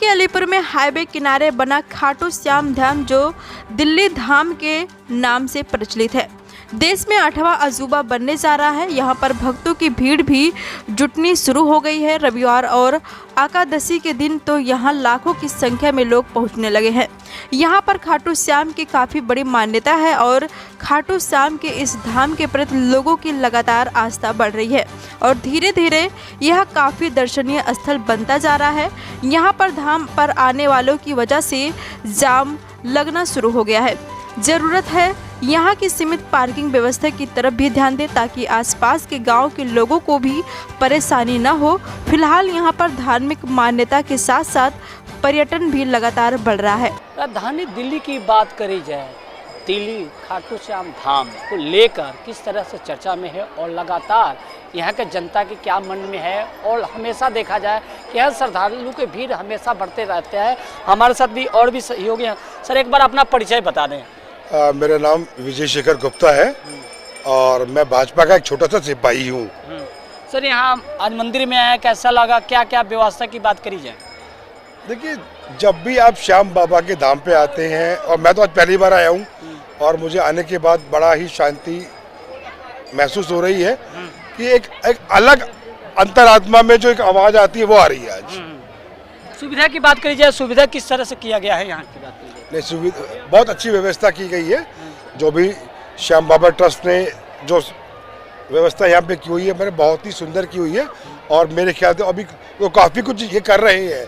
के अलीपुर में हाईवे किनारे बना खाटू श्याम धाम, जो दिल्ली धाम के नाम से प्रचलित है, देश में 8वां अजूबा बनने जा रहा है। यहाँ पर भक्तों की भीड़ भी जुटनी शुरू हो गई है। रविवार और एकादशी के दिन तो यहाँ लाखों की संख्या में लोग पहुँचने लगे हैं। यहाँ पर खाटू श्याम की काफ़ी बड़ी मान्यता है और खाटू श्याम के इस धाम के प्रति लोगों की लगातार आस्था बढ़ रही है और धीरे धीरे यह काफ़ी दर्शनीय स्थल बनता जा रहा है। यहाँ पर धाम पर आने वालों की वजह से जाम लगना शुरू हो गया है। ज़रूरत है यहाँ की सीमित पार्किंग व्यवस्था की तरफ भी ध्यान दें ताकि आसपास के गांव के लोगों को भी परेशानी न हो। फिलहाल यहाँ पर धार्मिक मान्यता के साथ साथ पर्यटन भी लगातार बढ़ रहा है। राजधानी दिल्ली की बात करी जाए, दिल्ली खाटू श्याम धाम को लेकर किस तरह से चर्चा में है और लगातार यहाँ के जनता के क्या मन में है, और हमेशा देखा जाए कि यहाँ श्रद्धालु की भीड़ हमेशा बढ़ते रहते हैं। हमारे साथ भी और भी सहयोगी हैं। सर, एक बार अपना परिचय बता दें। मेरा नाम विजय शेखर गुप्ता है और मैं भाजपा का एक छोटा सा सिपाही हूँ। सर, यहाँ आज मंदिर में आए, कैसा लगा, क्या क्या व्यवस्था की बात करी जाए? देखिए, जब भी आप श्याम बाबा के धाम पे आते हैं, और मैं तो आज पहली बार आया हूँ और मुझे आने के बाद बड़ा ही शांति महसूस हो रही है कि एक अलग अंतरात्मा में जो एक आवाज़ आती है वो आ रही है आज। सुविधा की बात करी जाए, सुविधा किस तरह से किया गया है यहाँ की बात? नहीं, सुविधा बहुत अच्छी व्यवस्था की गई है। जो भी श्याम बाबा ट्रस्ट ने जो व्यवस्था यहाँ पे की हुई है, मैंने बहुत ही सुंदर की हुई है और मेरे ख्याल से अभी वो काफ़ी कुछ ये कर रहे हैं।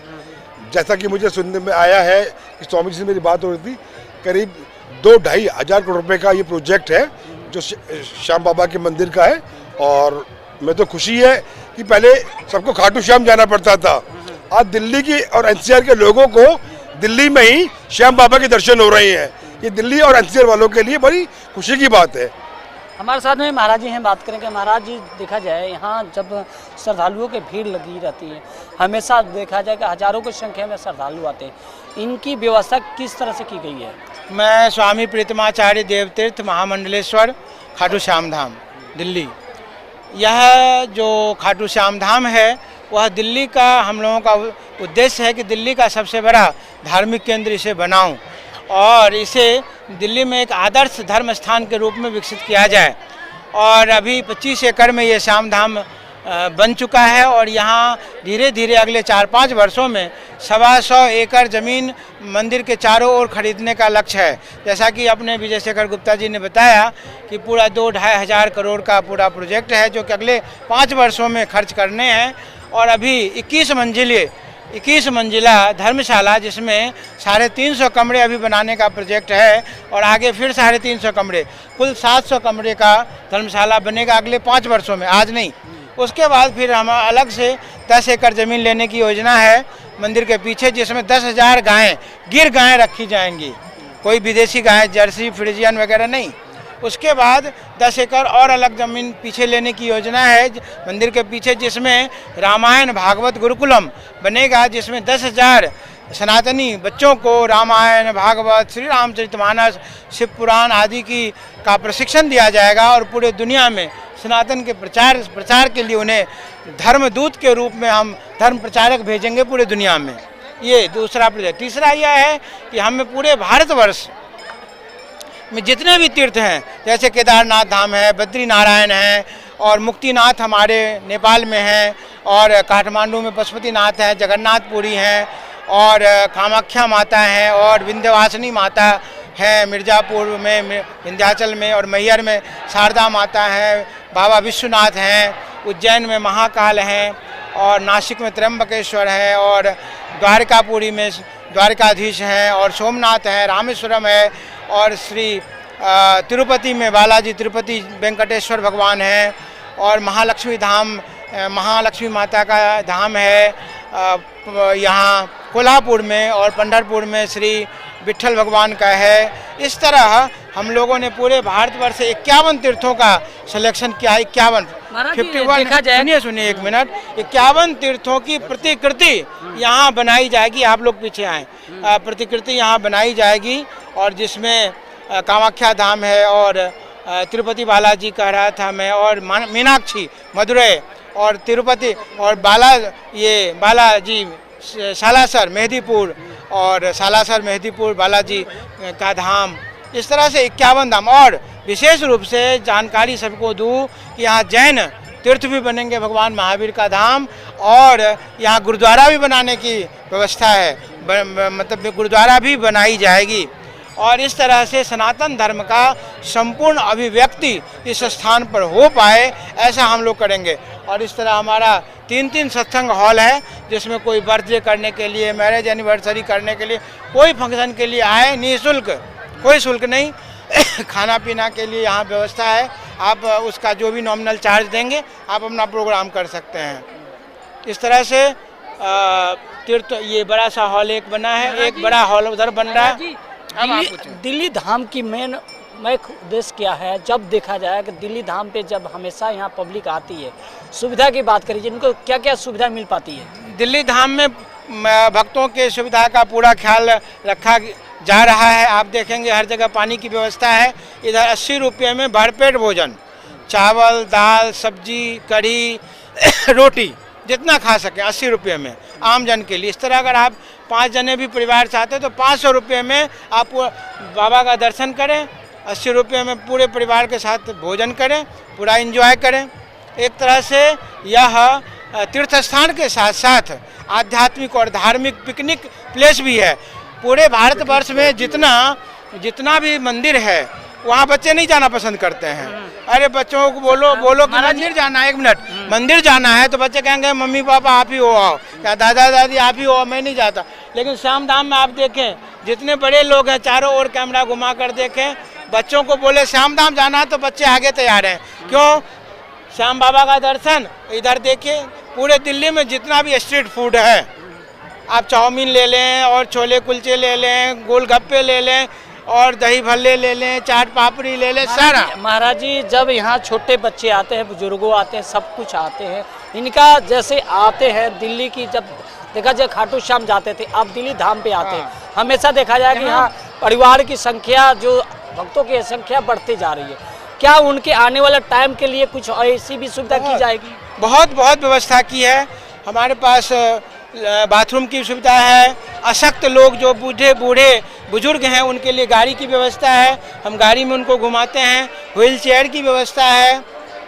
जैसा कि मुझे सुनने में आया है कि स्वामी जी से मेरी बात हो रही थी, करीब 2-2.5 हज़ार करोड़ रुपए का ये प्रोजेक्ट है जो श्याम बाबा के मंदिर का है। और मैं तो खुशी है कि पहले सबको खाटू श्याम जाना पड़ता था, आज दिल्ली की और एनसीआर के लोगों को दिल्ली में ही श्याम बाबा के दर्शन हो रहे हैं। ये दिल्ली और एनसीआर वालों के लिए बड़ी खुशी की बात है। हमारे साथ में महाराज जी हैं, बात करेंगे। महाराज जी, देखा जाए यहाँ जब श्रद्धालुओं की भीड़ लगी रहती है, हमेशा देखा जाए कि हजारों की संख्या में श्रद्धालु आते हैं, इनकी व्यवस्था किस तरह से की गई है? मैं स्वामी प्रीतमाचार्य देवतीर्थ महामंडलेश्वर खाटू श्याम धाम दिल्ली, यह जो खाटू श्याम धाम है वह दिल्ली का, हम लोगों का उद्देश्य है कि दिल्ली का सबसे बड़ा धार्मिक केंद्र इसे बनाऊं और इसे दिल्ली में एक आदर्श धर्म स्थान के रूप में विकसित किया जाए। और अभी 25 एकड़ में ये श्याम धाम बन चुका है और यहाँ धीरे धीरे अगले 4-5 वर्षों में 125 एकड़ ज़मीन मंदिर के चारों ओर खरीदने का लक्ष्य है। जैसा कि अपने विजय शेखर गुप्ता जी ने बताया कि पूरा 2-2.5 हज़ार करोड़ का पूरा प्रोजेक्ट है जो कि अगले 5 वर्षों में खर्च करने हैं। और अभी 21 मंजिला धर्मशाला, जिसमें 350 कमरे अभी बनाने का प्रोजेक्ट है और आगे फिर 350 कमरे, कुल 700 कमरे का धर्मशाला बनेगा अगले 5 वर्षों में, आज नहीं। उसके बाद फिर हम अलग से 10 एकड़ ज़मीन लेने की योजना है मंदिर के पीछे, जिसमें 10,000 गायें, गिर गायें रखी जाएंगी, कोई विदेशी गायें, जर्सी, फ्रिजियन वगैरह नहीं। उसके बाद 10 एकड़ और अलग ज़मीन पीछे लेने की योजना है मंदिर के पीछे, जिसमें रामायण भागवत गुरुकुलम बनेगा, जिसमें 10,000 सनातनी बच्चों को रामायण, भागवत, श्री रामचरितमानस, शिव पुराण आदि का प्रशिक्षण दिया जाएगा और पूरे दुनिया में सनातन के प्रचार के लिए उन्हें धर्मदूत के रूप में हम धर्म प्रचारक भेजेंगे पूरे दुनिया में। ये दूसरा प्रोजेक्ट। तीसरा यह है कि हमें पूरे भारतवर्ष में जितने भी तीर्थ हैं, जैसे केदारनाथ धाम है, बद्रीनारायण है और मुक्तिनाथ हमारे नेपाल में है, और काठमांडू में पशुपतिनाथ है, जगन्नाथपुरी हैं और कामाख्या माता हैं और विंध्यवासिनी माता है, मिर्ज़ापुर में, विंध्याचल में और मैहर में शारदा माता है, बाबा विश्वनाथ हैं, उज्जैन में महाकाल हैं और नासिक में त्र्यंबकेश्वर है और द्वारकापुरी में द्वारकाधीश हैं और सोमनाथ है, रामेश्वरम है और श्री तिरुपति में बालाजी तिरुपति वेंकटेश्वर भगवान हैं और महालक्ष्मी धाम, महालक्ष्मी माता का धाम है यहाँ कोल्हापुर में, और पंढरपुर में श्री विट्ठल भगवान का है। इस तरह हम लोगों ने पूरे भारतवर्ष से 51 तीर्थों का सिलेक्शन किया है। 51 सुनिए 1 मिनट, 51 तीर्थों की प्रतिकृति यहाँ बनाई जाएगी। आप लोग पीछे आए, प्रतिकृति यहाँ बनाई जाएगी और जिसमें कामाख्या धाम है और तिरुपति बालाजी कह रहा था मैं, और मीनाक्षी मदुरै और तिरुपति और बालाजी सालासर मेहदीपुर और सालासर मेहदीपुर बालाजी का धाम, इस तरह से 51 धाम। और विशेष रूप से जानकारी सबको दूँ कि यहाँ जैन तीर्थ भी बनेंगे, भगवान महावीर का धाम, और यहाँ गुरुद्वारा भी बनाने की व्यवस्था है, मतलब गुरुद्वारा भी बनाई जाएगी। और इस तरह से सनातन धर्म का संपूर्ण अभिव्यक्ति इस स्थान पर हो पाए, ऐसा हम लोग करेंगे। और इस तरह हमारा 3 सत्संग हॉल है, जिसमें कोई बर्थडे करने के लिए, मैरिज एनिवर्सरी करने के लिए, कोई फंक्शन के लिए आए, निःशुल्क, कोई शुल्क नहीं, खाना पीना के लिए यहाँ व्यवस्था है। आप उसका जो भी नॉमिनल चार्ज देंगे, आप अपना प्रोग्राम कर सकते हैं। इस तरह से तीर्थ, ये बड़ा सा हॉल एक बना है, एक बड़ा हॉल उधर बन रहा है। दिल्ली धाम की मेन उद्देश्य क्या है? जब देखा जाए कि दिल्ली धाम पे जब हमेशा यहाँ पब्लिक आती है, सुविधा की बात करिए, इनको क्या क्या सुविधा मिल पाती है? दिल्ली धाम में भक्तों के सुविधा का पूरा ख्याल रखा जा रहा है। आप देखेंगे हर जगह पानी की व्यवस्था है। इधर 80 रुपये में भरपेट भोजन, चावल, दाल, सब्जी, कढ़ी, रोटी, जितना खा सकें 80 रुपये में आम जन के लिए। इस तरह अगर आप 5 जने भी परिवार चाहते हैं तो 500 रुपये में आप बाबा का दर्शन करें, 80 रुपये में पूरे परिवार के साथ भोजन करें, पूरा एंजॉय करें। एक तरह से यह तीर्थ स्थान के साथ साथ आध्यात्मिक और धार्मिक पिकनिक प्लेस भी है। पूरे भारतवर्ष में जितना भी मंदिर है, वहाँ बच्चे नहीं जाना पसंद करते हैं। अरे बच्चों को बोलो कि मंदिर जाना है, 1 मिनट, मंदिर जाना है, तो बच्चे कहेंगे मम्मी पापा आप ही हो आओ, या दादा दादी आप ही हो, मैं नहीं जाता। लेकिन श्याम धाम में आप देखें, जितने बड़े लोग हैं, चारों ओर कैमरा घुमा कर देखें, बच्चों को बोले श्याम धाम जाना है तो बच्चे आगे तैयार हैं। क्यों? श्याम बाबा का दर्शन। इधर देखिए, पूरे दिल्ली में जितना भी स्ट्रीट फूड है, आप चाउमीन ले लें और छोले कुलचे ले लें, गोलगप्पे ले लें और दही भल्ले ले लें, चाट पापड़ी ले लें, सारा। महाराज जी, जब यहाँ छोटे बच्चे आते हैं, बुजुर्गों आते हैं, सब कुछ आते हैं, इनका जैसे आते हैं दिल्ली की, जब देखा जाए खाटू श्याम जाते थे, अब दिल्ली धाम पे आते हैं, हमेशा देखा जाए कि यहाँ परिवार की संख्या, जो भक्तों की संख्या बढ़ती जा रही है। क्या उनके आने वाले टाइम के लिए कुछ ऐसी भी सुविधा की जाएगी? बहुत व्यवस्था की है। हमारे पास बाथरूम की सुविधा है। अशक्त लोग जो बूढ़े बुजुर्ग हैं, उनके लिए गाड़ी की व्यवस्था है, हम गाड़ी में उनको घुमाते हैं। व्हील चेयर की व्यवस्था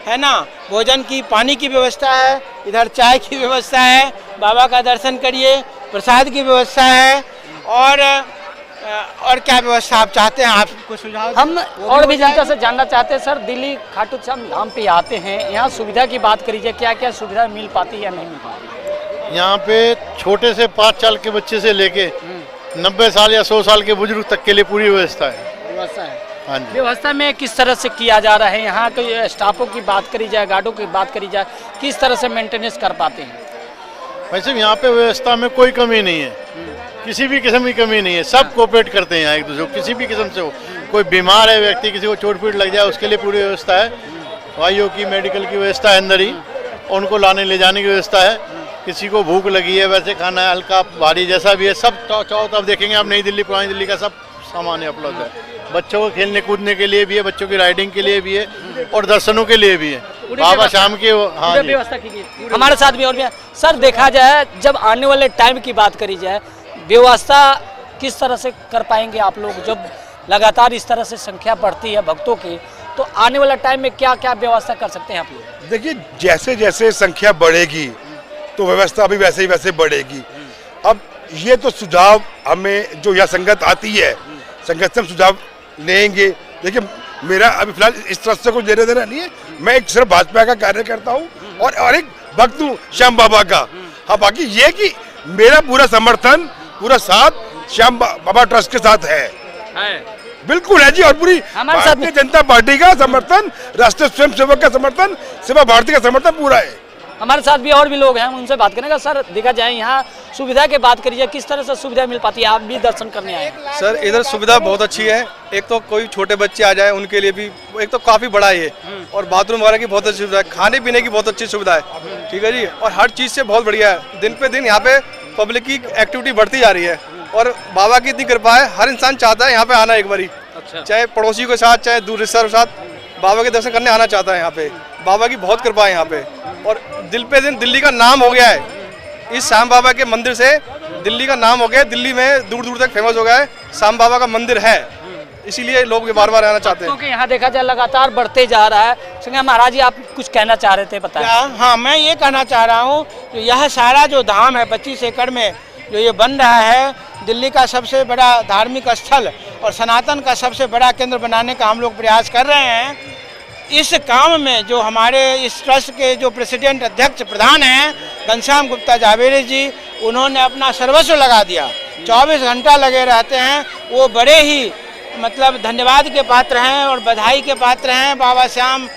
है ना, भोजन की, पानी की व्यवस्था है, इधर चाय की व्यवस्था है, बाबा का दर्शन करिए, प्रसाद की व्यवस्था है। और क्या व्यवस्था आप चाहते हैं, आपको सुझाव? हम और भी जनता से जानना चाहते हैं। सर, दिल्ली खाटू श्याम धाम पे आते हैं, यहाँ सुविधा की बात करिए, क्या क्या सुविधा मिल पाती है या नहीं मिल पाती? यहाँ पे छोटे से 5 साल के बच्चे से लेके 90 साल या 100 साल के बुजुर्ग तक के लिए पूरी व्यवस्था है। व्यवस्था है। हाँ जी। व्यवस्था में किस तरह से किया जा रहा है? यहाँ के स्टाफों की बात करी जाए, गार्डों की बात करी जाए, किस तरह से मेंटेनेंस कर पाते हैं? वैसे यहाँ पे व्यवस्था में कोई कमी नहीं है, किसी भी किस्म की कमी नहीं है। सब कोऑपरेट करते हैं यहाँ एक दूसरे को, किसी भी किस्म से हो। कोई बीमार है व्यक्ति, किसी को चोट पीट लग जाए, उसके लिए पूरी व्यवस्था है। दवाइयों की, मेडिकल की व्यवस्था है अंदर ही, उनको लाने ले जाने की व्यवस्था है। किसी को भूख लगी है, वैसे खाना है, हल्का भारी जैसा भी है, सब चाहो तब देखेंगे आप, नई दिल्ली पुरानी दिल्ली का सब सामान है, उपलब्ध है। बच्चों को खेलने कूदने के लिए भी है, बच्चों की राइडिंग के लिए भी है और दर्शनों के लिए भी है। बाबा शाम के हाँ जी व्यवस्था की हमारे साथ भी और भी। सर, देखा जाए जब आने वाले टाइम की बात करी जाए, व्यवस्था किस तरह से कर पाएंगे आप लोग? जब लगातार इस तरह से संख्या बढ़ती है भक्तों की, तो आने वाला टाइम में क्या क्या व्यवस्था कर सकते हैं आप लोग? देखिए, जैसे जैसे संख्या बढ़ेगी तो व्यवस्था भी वैसे ही वैसे बढ़ेगी। अब ये तो सुझाव हमें, जो यह संगत आती है, संगत से हम सुझाव लेंगे। देखिए, मेरा अभी फिलहाल इस तरह से कुछ लेना देना नहीं है। मैं एक सिर्फ भाजपा का कार्य करता हूँ और एक भक्त हूँ श्याम बाबा का। हाँ, बाकी ये कि मेरा पूरा समर्थन, पूरा साथ श्याम बाबा ट्रस्ट के साथ है। बिल्कुल है जी। और पूरी भारतीय जनता पार्टी का समर्थन, राष्ट्रीय स्वयं सेवक का समर्थन, सेवा भारती का समर्थन पूरा है। हमारे साथ भी और भी लोग हैं, हम उनसे बात करेंगे। सर, देखा जाए यहाँ सुविधा की बात करिए, किस तरह से सुविधा मिल पाती है? आप भी दर्शन करने आए। सर, इधर सुविधा बहुत अच्छी है। एक तो कोई छोटे बच्चे आ जाए उनके लिए भी, एक तो काफ़ी बड़ा है, और बाथरूम वगैरह की बहुत अच्छी सुविधा है, खाने पीने की बहुत अच्छी सुविधा है, ठीक है जी। और हर चीज़ से बहुत बढ़िया है। दिन पे दिन यहाँ पे पब्लिक की एक्टिविटी बढ़ती जा रही है और बाबा की इतनी कृपा है, हर इंसान चाहता है यहाँ पे आना एक बारी। अच्छा। चाहे पड़ोसी के साथ, चाहे दूर रिश्तेदार के साथ, बाबा के दर्शन करने आना चाहता है यहाँ पे। बाबा की बहुत कृपा है यहाँ पे, और दिन पे दिन दिल्ली का नाम हो गया है। इस श्याम बाबा के मंदिर से दिल्ली का नाम हो गया, दिल्ली में दूर दूर तक फेमस हो गया है, श्याम बाबा का मंदिर है, इसीलिए लोग बार बार आना चाहते हैं। क्योंकि यहाँ देखा जाए लगातार बढ़ते जा रहा है। संजय महाराज जी, आप कुछ कहना चाह रहे थे, बताएं। हाँ, मैं ये कहना चाह रहा हूँ, यह सारा जो धाम है 25 एकड़ में जो ये बन रहा है, दिल्ली का सबसे बड़ा धार्मिक स्थल और सनातन का सबसे बड़ा केंद्र बनाने का हम लोग प्रयास कर रहे हैं। इस काम में जो हमारे इस ट्रस्ट के जो प्रेसिडेंट अध्यक्ष प्रधान हैं घनश्याम गुप्ता जावेरी जी, उन्होंने अपना सर्वस्व लगा दिया, 24 घंटा लगे रहते हैं। वो बड़े ही मतलब धन्यवाद के पात्र हैं और बधाई के पात्र हैं। बाबा श्याम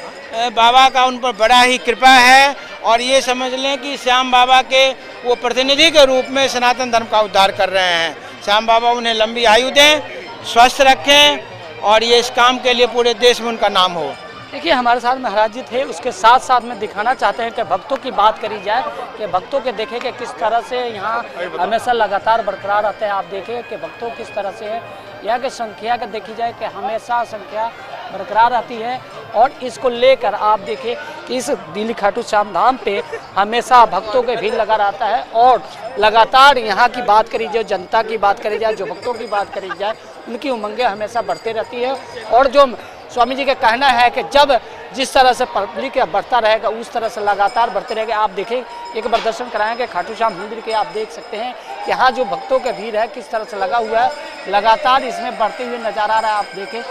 बाबा का उन पर बड़ा ही कृपा है और ये समझ लें कि श्याम बाबा के वो प्रतिनिधि के रूप में सनातन धर्म का उद्धार कर रहे हैं। श्याम बाबा उन्हें लंबी आयु दें, स्वस्थ रखें और ये इस काम के लिए पूरे देश में उनका नाम हो। देखिए, हमारे साथ महाराज जी थे, उसके साथ साथ में दिखाना चाहते हैं कि भक्तों की बात करी जाए कि भक्तों के देखें कि किस तरह से यहाँ हमेशा लगातार बरकरार रहते हैं। आप देखें कि भक्तों किस तरह से है, यहाँ की संख्या का देखी जाए कि हमेशा संख्या बरकरार रहती है। और इसको लेकर आप देखें कि इस दिल्ली खाटू श्याम धाम पे हमेशा भक्तों के भीड़ लगा रहता है और लगातार यहाँ की बात करी जाए, जनता की बात करी जाए, जो भक्तों की बात करी जाए, उनकी उमंगें हमेशा बढ़ती रहती है। और जो स्वामी जी का कहना है कि जब जिस तरह से पब्लिक बढ़ता रहेगा उस तरह से लगातार बढ़ते रहेगा। आप देखें, एक बार दर्शन कराएंगे खाटू श्याम मंदिर के, आप देख सकते हैं यहाँ जो भक्तों का भीड़ है किस तरह से लगा हुआ है, लगातार इसमें बढ़ते हुए नजर आ रहा है। आप देखें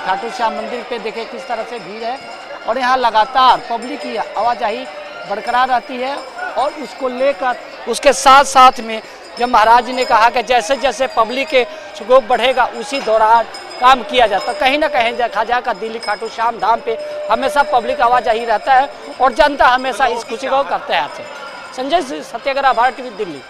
खाटू श्याम मंदिर पे देखें किस तरह से भीड़ है और यहाँ लगातार पब्लिक की आवाजाही बरकरार रहती है। और उसको लेकर उसके साथ साथ में जब महाराज जी ने कहा कि जैसे जैसे पब्लिक के सुगोग बढ़ेगा उसी दौरान काम किया जाता, कहीं ना कहीं देखा जाएगा दिल्ली खाटू श्याम धाम पे हमेशा पब्लिक आवाजाही रहता है और जनता हमेशा इस खुशी को करते हैं। संजय सत्याग्रह, भारत टीवी, दिल्ली।